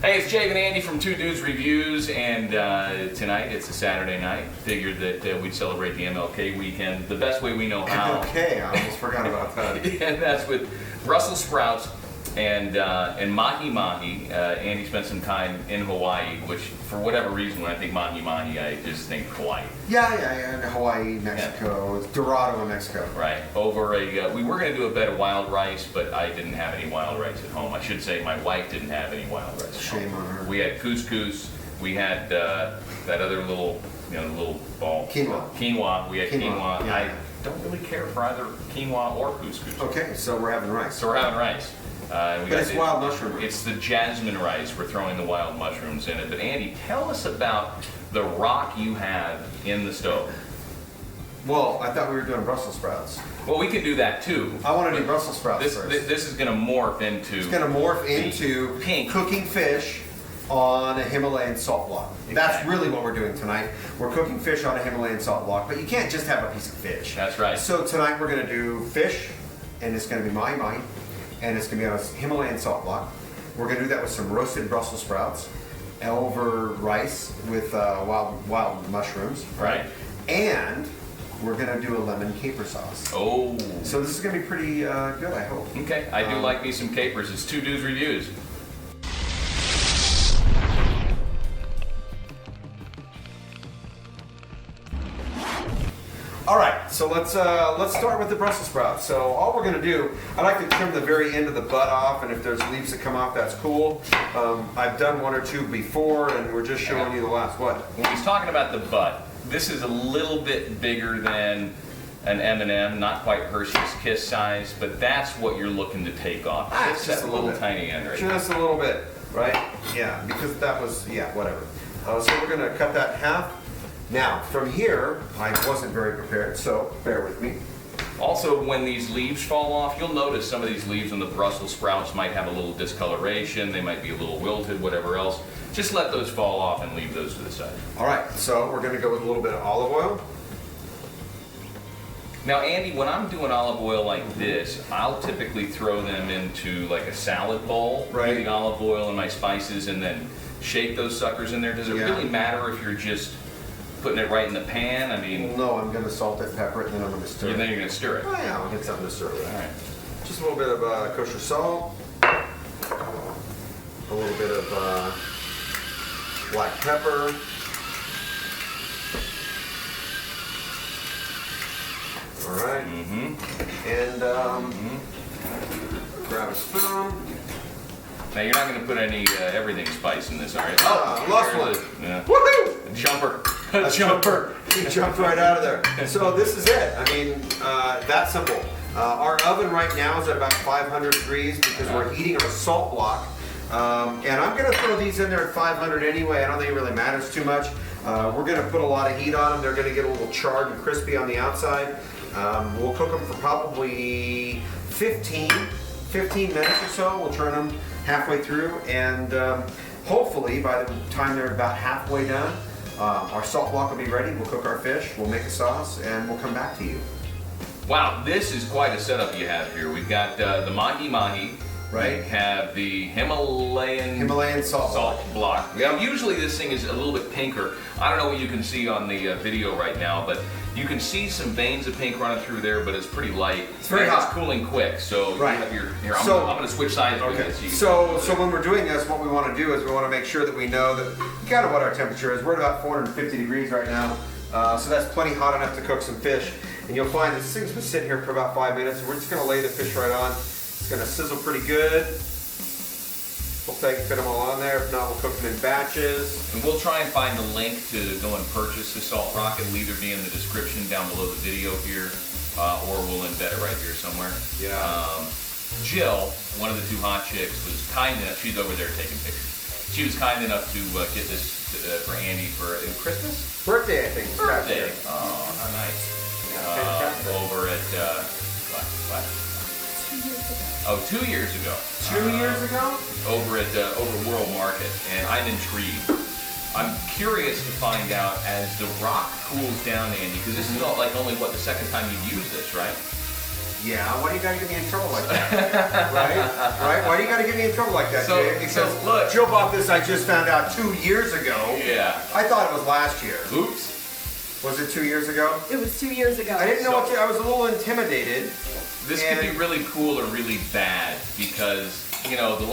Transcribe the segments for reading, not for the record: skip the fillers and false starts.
Hey, it's Jave and Andy from Two Dudes Reviews, and tonight it's a Saturday night. Figured that we'd celebrate the MLK weekend the best way we know how. MLK, I almost forgot about that. And that's with Brussels sprouts and Mahi-Mahi. Andy spent some time in Hawaii, which for whatever reason, when I think Mahi-Mahi, I just think Hawaii. Yeah, Hawaii, Mexico, it's Dorado in Mexico. Right, over we were going to do a bed of wild rice, but I didn't have any wild rice at home. I should say my wife didn't have any wild rice at home. Shame on her. We had couscous, we had that other little, little ball. Quinoa. We had quinoa. Yeah. I don't really care for either quinoa or couscous. Okay, so we're having rice. So we're having rice. But it's wild mushroom rice. It's the jasmine rice. We're throwing the wild mushrooms in it. But Andy, tell us about the rock you have in the stove. Well, I thought we were doing Brussels sprouts. Well, we can do that too. I want to do Brussels sprouts first. This is going to morph into... It's going to morph into pink cooking fish on a Himalayan salt block. Exactly. That's really what we're doing tonight. We're cooking fish on a Himalayan salt block, but you can't just have a piece of fish. That's right. So tonight we're going to do fish, and it's going to be Mahi-Mahi, and it's going to be on a Himalayan salt block. We're going to do that with some roasted Brussels sprouts over rice with wild mushrooms. Right. And we're going to do a lemon caper sauce. Oh. So this is going to be pretty good, I hope. Okay, I do like me some capers. It's Two Dudes Reviews. All right, so let's start with the Brussels sprouts. So all we're going to do, I like to trim the very end of the butt off, and if there's leaves that come off, that's cool. I've done one or two before, and we're just showing you the last one. When he's talking about the butt, this is a little bit bigger than an M&M, not quite Hershey's Kiss size, but that's what you're looking to take off. It's just that little tiny end right there. Just a little bit, right? Yeah, because that was, whatever. So we're going to cut that in half. Now, from here, I wasn't very prepared, so bear with me. Also, when these leaves fall off, you'll notice some of these leaves on the Brussels sprouts might have a little discoloration, they might be a little wilted, whatever else. Just let those fall off and leave those to the side. All right, so we're going to go with a little bit of olive oil. Now, Andy, when I'm doing olive oil like this, I'll typically throw them into like a salad bowl, right, with the olive oil and my spices, and then shake those suckers in there. Does it really matter if you're just putting it right in the pan? I mean... Well, no, I'm going to salt it, pepper it, and then I'm going to stir it. And then you're going to stir it? Oh, yeah, I'll get something to stir with. All right. Just a little bit of kosher salt. A little bit of black pepper. All right. And grab a spoon. Now, you're not going to put any everything spice in this, are you? Lost one. Yeah. Woohoo! A jumper. A jumper. He jumped right out of there. So this is it. I mean, that simple. Our oven right now is at about 500 degrees because we're heating our salt block. And I'm going to throw these in there at 500 anyway. I don't think it really matters too much. We're going to put a lot of heat on them. They're going to get a little charred and crispy on the outside. We'll cook them for probably 15 minutes or so. We'll turn them halfway through, and hopefully by the time they're about halfway done, our salt block will be ready. We'll cook our fish, we'll make a sauce, and we'll come back to you. Wow, this is quite a setup you have here. We've got the Mahi-Mahi. Right. We have the Himalayan salt block. Now, usually this thing is a little bit pinker. I don't know what you can see on the video right now, but you can see some veins of pink running through there, but it's pretty light. It's very hot. It's cooling quick, so right. You have your, here, I'm going to switch sides with this. So when we're doing this, what we want to do is we want to make sure that we know that kind of what our temperature is. We're at about 450 degrees right now, so that's plenty hot enough to cook some fish. And you'll find this thing's been sitting here for about 5 minutes, and we're just going to lay the fish right on. It's going to sizzle pretty good. We'll fit them all on there. If not, we'll cook them in batches. And we'll try and find a link to go and purchase the salt rock. It'll either be in the description down below the video here, or we'll embed it right here somewhere. Yeah. Jill, one of the two hot chicks, was kind enough. She's over there taking pictures. She was kind enough to get this for Andy for Christmas? Birthday, I think. Birthday. Oh, how nice. Over at what? 2 years ago. 2 years ago? Over at World Market, and I'm intrigued. I'm curious to find out as the rock cools down, Andy, because this is not like only the second time you've used this, right? Yeah, why do you gotta get me in trouble like that? Right? Why do you gotta get me in trouble like that, Jay? Because look. Joe bought this, I just found out 2 years ago. Yeah. I thought it was last year. Oops. Was it 2 years ago? It was 2 years ago. I didn't know what to, I was a little intimidated. This could be really cool or really bad because, you know, the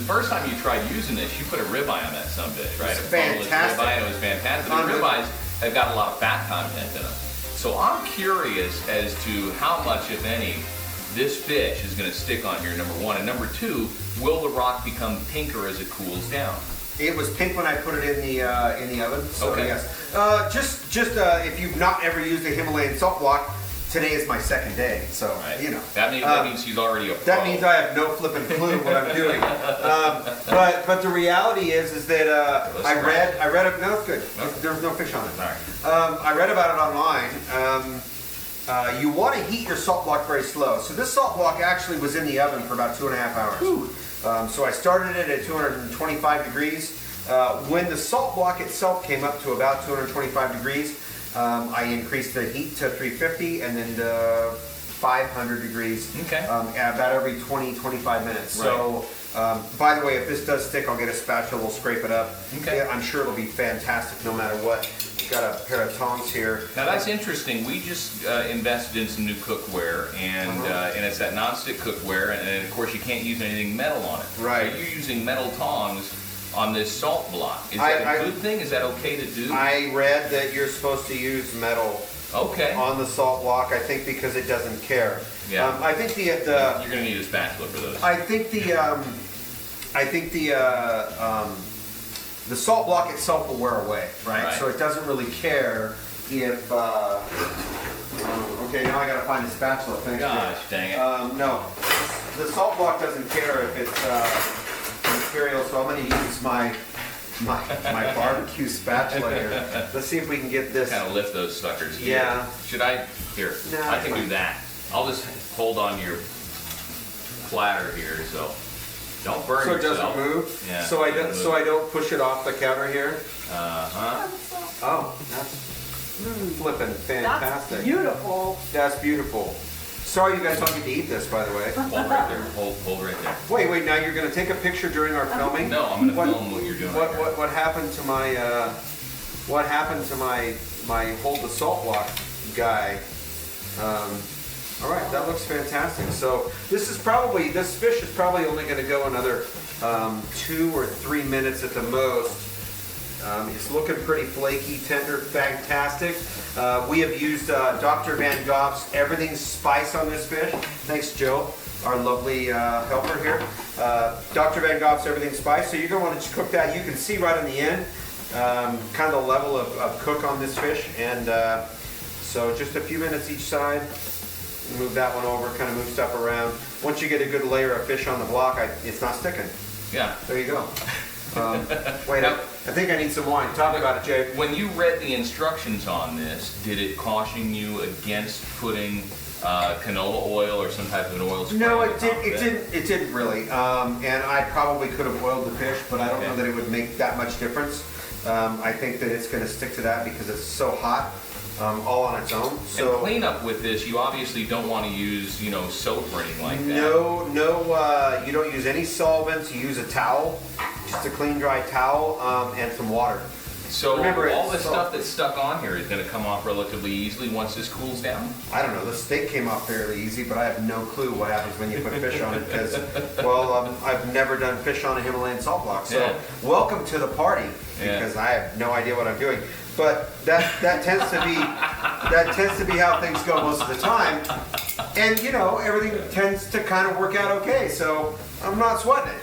first time you tried using this, you put a ribeye on that sumbitch, right? It's fantastic. Ribeye, and it was fantastic. The ribeyes have got a lot of fat content in them. So I'm curious as to how much, if any, this fish is going to stick on here, number one. And number two, will the rock become pinker as it cools down? It was pink when I put it in the oven. So Okay. yes. Just if you've not ever used a Himalayan salt block, today is my second day. So Right. you know. That means he's already a pro. That means I have no flipping clue what I'm doing. But the reality is that I read no, it's good. No. There's no fish on it. All right. I read about it online. You want to heat your salt block very slow. So this salt block actually was in the oven for about 2.5 hours. So I started it at 225 degrees. When the salt block itself came up to about 225 degrees, I increased the heat to 350 and then to 500 degrees. Okay. About every 20-25 minutes. Right. So, by the way, if this does stick, I'll get a spatula, we'll scrape it up. Okay. Yeah, I'm sure it'll be fantastic no matter what. Got a pair of tongs here. Now that's interesting. We just invested in some new cookware, and it's that nonstick cookware, and of course you can't use anything metal on it. Right. So you're using metal tongs on this salt block. Is that a good thing? Is that okay to do? I read that you're supposed to use metal Okay. on the salt block. I think because it doesn't care. Yeah. I think You're going to need a spatula for those. I think the salt block itself will wear away, right? Right. So it doesn't really care if. Okay, now I got to find a spatula. Thanks. Gosh, dang it. No, the salt block doesn't care if it's material. So I'm going to use my barbecue spatula here. Let's see if we can get this. Kind of lift those suckers. Yeah. Should I? Here. No, I can do that. I'll just hold on your platter here, so don't burn So it yourself. doesn't move. Yeah. So I it don't. doesn't So move. I don't push it off the counter here. Uh-huh. Oh, that's flipping fantastic. That's beautiful. That's beautiful. Sorry you guys don't get to eat this, by the way. Hold right there. Hold right there. Wait, now you're going to take a picture during our filming? No, I'm going to film what you're doing. right here. What happened to my hold the salt block guy? All right, that looks fantastic. So this fish is probably only going to go another 2 or 3 minutes at the most. It's looking pretty flaky, tender, fantastic. We have used Dr. Van Gogh's Everything Spice on this fish. Thanks, Joe, our lovely helper here. Dr. Van Gogh's Everything Spice. So you're going to want to cook that. You can see right on the end kind of the level of cook on this fish. And so just a few minutes each side. Move that one over, kind of move stuff around. Once you get a good layer of fish on the block, it's not sticking. Yeah. There you go. Wait, I think I need some wine. Talk about it, Jay. When you read the instructions on this, did it caution you against putting canola oil or some type of an oil spray? No, on it top of didn't really. And I probably could have oiled the fish, but I don't know that it would make that much difference. I think that it's going to stick to that because it's so hot, all on its own. So and cleanup with this, you obviously don't want to use, soap or anything like that. No, you don't use any solvents. You use a towel, just a clean, dry towel, and some water. So Remember, all the it's stuff that's stuck on here is going to come off relatively easily once this cools down? I don't know, the steak came off fairly easy, but I have no clue what happens when you put fish on it because, well, I've never done fish on a Himalayan salt block. So Yeah. welcome to the party Yeah. because I have no idea what I'm doing. But that tends to be how things go most of the time. And everything tends to kind of work out okay. So I'm not sweating it.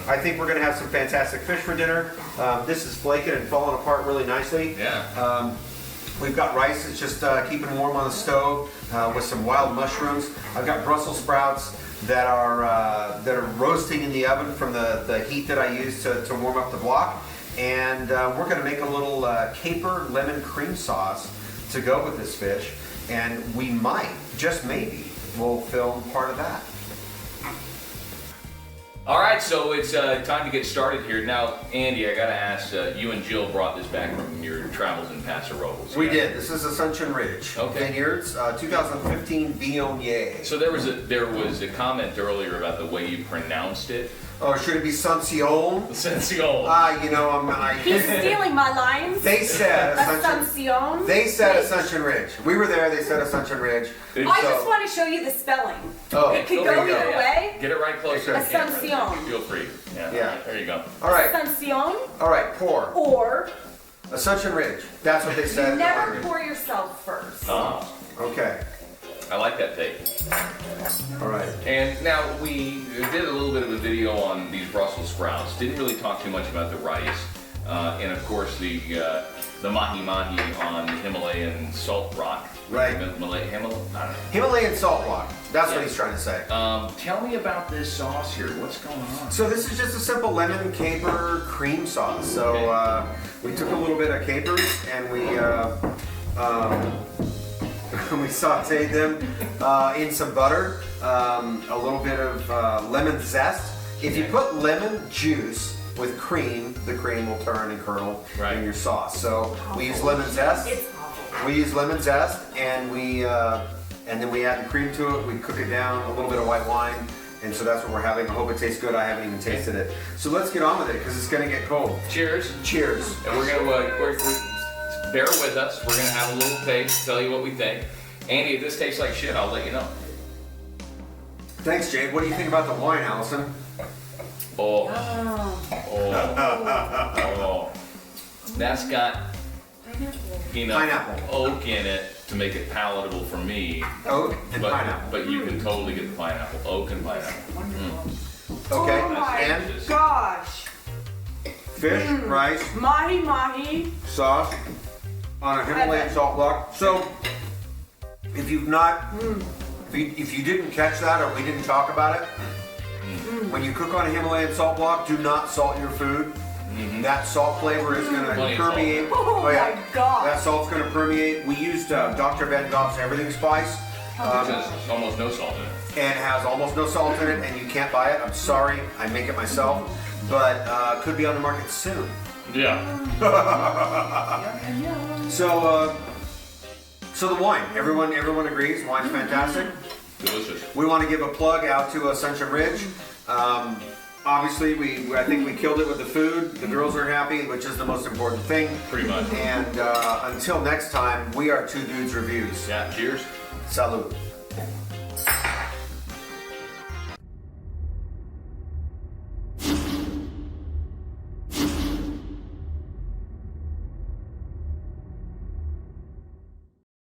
I think we're going to have some fantastic fish for dinner. This is flaking and falling apart really nicely. Yeah. We've got rice that's just keeping warm on the stove with some wild mushrooms. I've got Brussels sprouts that are roasting in the oven from the heat that I use to warm up the block. And we're going to make a little caper lemon cream sauce to go with this fish. And we might, just maybe, we'll film part of that. All right, so it's time to get started here. Now, Andy, I gotta ask, you and Jill brought this back from your travels in Paso Robles. We did. This is Asuncion Ridge Vineyards, 2015 VIOGNIER. So there was a comment earlier about the way you pronounced it. Oh, should it be Asuncion? Asuncion. You know, He's stealing my lines. They said Asuncion. They said Asuncion Ridge. We were there. They said Asuncion Ridge. I just want to show you the spelling. Oh, it could there go you go. either way. Get it right closer to the camera. Asuncion. Feel free. Yeah. There you go. All right. Asuncion. All right. Pour. Or Asuncion Ridge. That's what they said. never pour yourself first. Okay. I like that take. All right. And now we did a little bit of a video on these Brussels sprouts. Didn't really talk too much about the rice, and of course the Mahi-Mahi on the Himalayan salt rock. Right. Himalayan salt rock. That's what he's trying to say. Tell me about this sauce here. What's going on? So this is just a simple lemon caper cream sauce. So we took a little bit of capers and we sauteed them in some butter, a little bit of lemon zest. If you put lemon juice with cream, the cream will turn and kernel in your sauce. So we use lemon zest. It's awful. We use lemon zest, and then we add the cream to it. We cook it down, a little bit of white wine, and so that's what we're having. I hope it tastes good. I haven't even tasted it. So let's get on with it because it's going to get cold. Cheers. Cheers. And we're gonna bear with us. We're gonna have a little taste. Tell you what we think. Andy, if this tastes like shit, I'll let you know. Thanks, Jade. What do you think about the wine, Allison? Oh. That's got Pineapple. oak in it to make it palatable for me. Oak and pineapple. But you can totally get the pineapple. Oak and pineapple. Okay. Oh my And gosh. fish, rice, Mahi-Mahi. sauce on a Himalayan salt block. So if you've not, if you didn't catch that or we didn't talk about it, when you cook on a Himalayan salt block, do not salt your food. That salt flavor is going to permeate. Oh my God. That salt's going to permeate. We used Dr. Van Gogh's Everything Spice. Which has almost no salt in it. And has almost no salt in it, and you can't buy it. I'm sorry, I make it myself, but could be on the market soon. Yeah. So the wine, everyone agrees, wine's fantastic. Delicious. We want to give a plug out to Asuncion Ridge. Obviously, I think we killed it with the food. The girls are happy, which is the most important thing. Pretty much. And until next time, we are Two Dudes Reviews. Yeah, cheers. Salud.